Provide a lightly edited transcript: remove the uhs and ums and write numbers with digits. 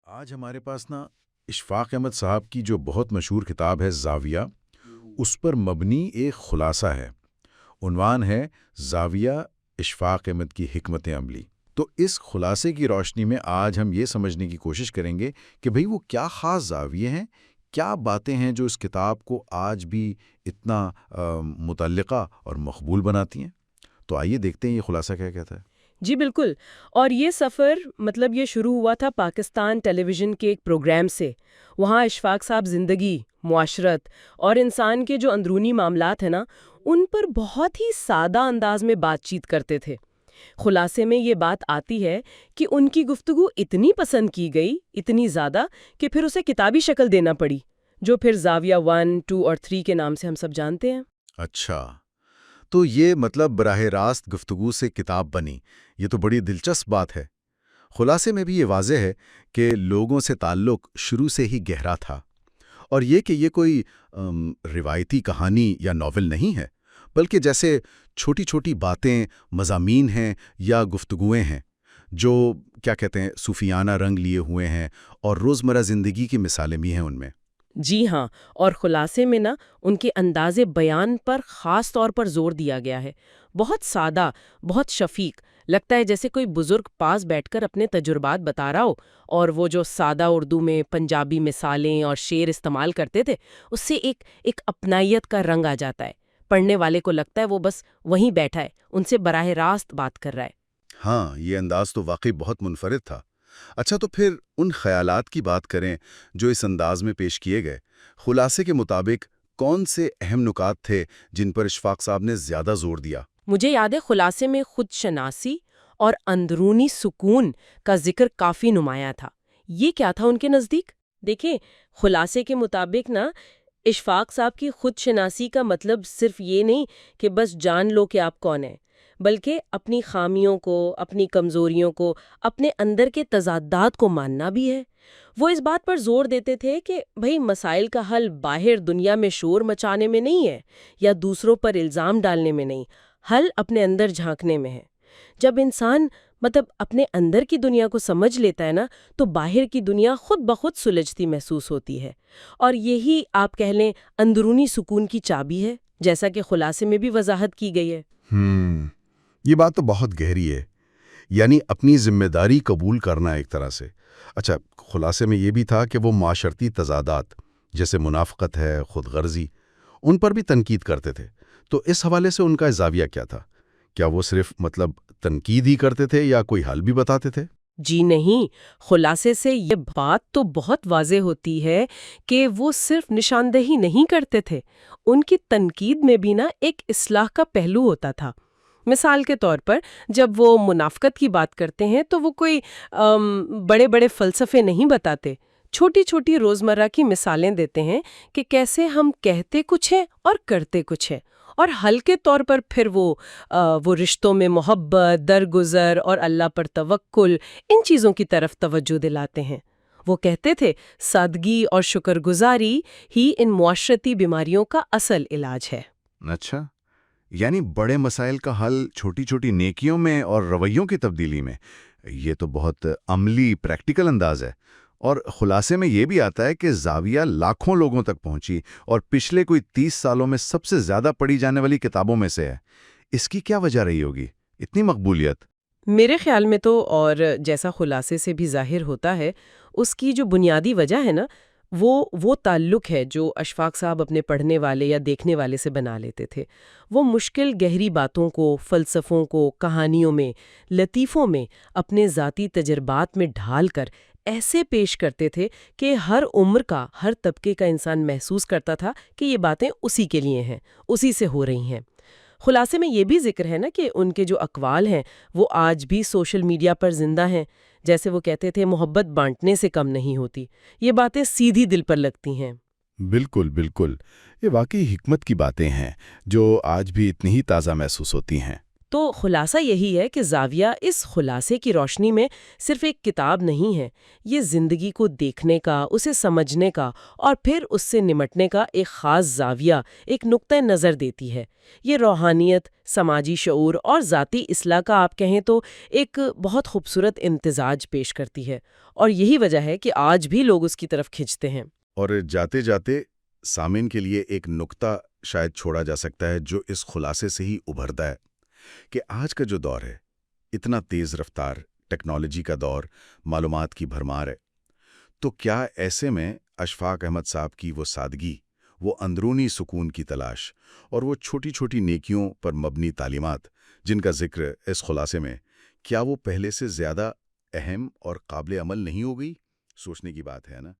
آج ہمارے پاس نا اشفاق احمد صاحب کی جو بہت مشہور کتاب ہے زاویہ، اس پر مبنی ایک خلاصہ ہے۔ عنوان ہے زاویہ اشفاق احمد کی حکمت عملی۔ تو اس خلاصے کی روشنی میں آج ہم یہ سمجھنے کی کوشش کریں گے کہ بھئی وہ کیا خاص زاویے ہیں، کیا باتیں ہیں جو اس کتاب کو آج بھی اتنا متعلقہ اور مقبول بناتی ہیں۔ تو آئیے دیکھتے ہیں یہ خلاصہ کیا کہتا ہے۔ جی بالکل۔ اور یہ سفر یہ شروع ہوا تھا پاکستان ٹیلی ویژن کے ایک پروگرام سے۔ وہاں اشفاق صاحب زندگی، معاشرت اور انسان کے جو اندرونی معاملات ہیں نا، ان پر بہت ہی سادہ انداز میں بات چیت کرتے تھے۔ خلاصے میں یہ بات آتی ہے کہ ان کی گفتگو اتنی پسند کی گئی، اتنی زیادہ کہ پھر اسے کتابی شکل دینا پڑی، جو پھر زاویہ 1، 2 اور 3 کے نام سے ہم سب جانتے ہیں۔ اچھا، تو یہ براہ راست گفتگو سے کتاب بنی، یہ تو بڑی دلچسپ بات ہے۔ خلاصے میں بھی یہ واضح ہے کہ لوگوں سے تعلق شروع سے ہی گہرا تھا، اور یہ کہ یہ کوئی روایتی کہانی یا ناول نہیں ہے، بلکہ جیسے چھوٹی چھوٹی باتیں، مضامین ہیں یا گفتگویں ہیں جو صوفیانہ رنگ لیے ہوئے ہیں، اور روزمرہ زندگی کی مثالیں بھی ہیں ان میں۔ جی ہاں، اور خلاصے میں ان کے انداز بیان پر خاص طور پر زور دیا گیا ہے۔ بہت سادہ، بہت شفیق، لگتا ہے جیسے کوئی بزرگ پاس بیٹھ کر اپنے تجربات بتا رہا ہو، اور وہ جو سادہ اردو میں پنجابی مثالیں اور شعر استعمال کرتے تھے، اس سے ایک اپنائیت کا رنگ آ جاتا ہے۔ پڑھنے والے کو لگتا ہے وہ بس وہیں بیٹھا ہے، ان سے براہ راست بات کر رہا ہے۔ ہاں، یہ انداز تو واقعی بہت منفرد تھا۔ اچھا، تو پھر ان خیالات کی بات کریں جو اس انداز میں پیش کیے گئے۔ خلاصے کے مطابق کون سے اہم نکات تھے جن پر اشفاق صاحب نے زیادہ زور دیا؟ مجھے یاد ہے خلاصے میں خود شناسی اور اندرونی سکون کا ذکر کافی نمایاں تھا۔ یہ کیا تھا ان کے نزدیک؟ دیکھیں، خلاصے کے مطابق اشفاق صاحب کی خود شناسی کا مطلب صرف یہ نہیں کہ بس جان لو کہ آپ کون ہیں، بلکہ اپنی خامیوں کو، اپنی کمزوریوں کو، اپنے اندر کے تضادات کو ماننا بھی ہے۔ وہ اس بات پر زور دیتے تھے کہ بھئی مسائل کا حل باہر دنیا میں شور مچانے میں نہیں ہے، یا دوسروں پر الزام ڈالنے میں نہیں، حل اپنے اندر جھانکنے میں ہے۔ جب انسان اپنے اندر کی دنیا کو سمجھ لیتا ہے تو باہر کی دنیا خود بخود سلجھتی محسوس ہوتی ہے، اور یہی آپ کہہ لیں اندرونی سکون کی چابی ہے، جیسا کہ خلاصے میں بھی وضاحت کی گئی ہے۔ یہ بات تو بہت گہری ہے، یعنی اپنی ذمہ داری قبول کرنا ایک طرح سے۔ اچھا، خلاصے میں یہ بھی تھا کہ وہ معاشرتی تضادات جیسے منافقت ہے، خود غرضی، ان پر بھی تنقید کرتے تھے۔ تو اس حوالے سے ان کا زاویہ کیا تھا؟ کیا وہ صرف تنقید ہی کرتے تھے یا کوئی حل بھی بتاتے تھے؟ جی نہیں، خلاصے سے یہ بات تو بہت واضح ہوتی ہے کہ وہ صرف نشاندہی نہیں کرتے تھے، ان کی تنقید میں بھی ایک اصلاح کا پہلو ہوتا تھا۔ مثال کے طور پر جب وہ منافقت کی بات کرتے ہیں تو وہ کوئی بڑے بڑے فلسفے نہیں بتاتے، چھوٹی چھوٹی روزمرہ کی مثالیں دیتے ہیں کہ کیسے ہم کہتے کچھ ہیں اور کرتے کچھ ہیں، اور حل کے طور پر پھر وہ رشتوں میں محبت، درگزر اور اللہ پر توکل، ان چیزوں کی طرف توجہ دلاتے ہیں۔ وہ کہتے تھے سادگی اور شکر گزاری ہی ان معاشرتی بیماریوں کا اصل علاج ہے۔ اچھا، یعنی بڑے مسائل کا حل چھوٹی چھوٹی نیکیوں میں اور رویوں کی تبدیلی میں، یہ تو بہت عملی پریکٹیکل انداز ہے۔ اور خلاصے میں یہ بھی آتا ہے کہ زاویہ لاکھوں لوگوں تک پہنچی اور پچھلے کوئی 30 سالوں میں سب سے زیادہ پڑھی جانے والی کتابوں میں سے ہے۔ اس کی کیا وجہ رہی ہوگی، اتنی مقبولیت؟ میرے خیال میں تو، اور جیسا خلاصے سے بھی ظاہر ہوتا ہے، اس کی جو بنیادی وجہ ہے وہ تعلق ہے جو اشفاق صاحب اپنے پڑھنے والے یا دیکھنے والے سے بنا لیتے تھے۔ وہ مشکل گہری باتوں کو، فلسفوں کو، کہانیوں میں، لطیفوں میں، اپنے ذاتی تجربات میں ڈھال کر ایسے پیش کرتے تھے کہ ہر عمر کا، ہر طبقے کا انسان محسوس کرتا تھا کہ یہ باتیں اسی کے لیے ہیں، اسی سے ہو رہی ہیں۔ خلاصے میں یہ بھی ذکر ہے کہ ان کے جو اقوال ہیں وہ آج بھی سوشل میڈیا پر زندہ ہیں۔ جیسے وہ کہتے تھے محبت بانٹنے سے کم نہیں ہوتی۔ یہ باتیں سیدھی دل پر لگتی ہیں۔ بالکل بالکل، یہ واقعی حکمت کی باتیں ہیں جو آج بھی اتنی ہی تازہ محسوس ہوتی ہیں۔ تو خلاصہ یہی ہے کہ زاویہ اس خلاصے کی روشنی میں صرف ایک کتاب نہیں ہے، یہ زندگی کو دیکھنے کا، اسے سمجھنے کا اور پھر اس سے نمٹنے کا ایک خاص زاویہ، ایک نقطہ نظر دیتی ہے۔ یہ روحانیت، سماجی شعور اور ذاتی اصلاح کا آپ کہیں تو ایک بہت خوبصورت امتزاج پیش کرتی ہے، اور یہی وجہ ہے کہ آج بھی لوگ اس کی طرف کھنچتے ہیں۔ اور جاتے جاتے سامعین کے لیے ایک نقطہ شاید چھوڑا جا سکتا ہے جو اس خلاصے سے ہی ابھرتا ہے کہ آج کا جو دور ہے، اتنا تیز رفتار ٹیکنالوجی کا دور، معلومات کی بھرمار ہے، تو کیا ایسے میں اشفاق احمد صاحب کی وہ سادگی، وہ اندرونی سکون کی تلاش اور وہ چھوٹی چھوٹی نیکیوں پر مبنی تعلیمات جن کا ذکر اس خلاصے میں، کیا وہ پہلے سے زیادہ اہم اور قابل عمل نہیں ہو گئی؟ سوچنے کی بات ہے نا؟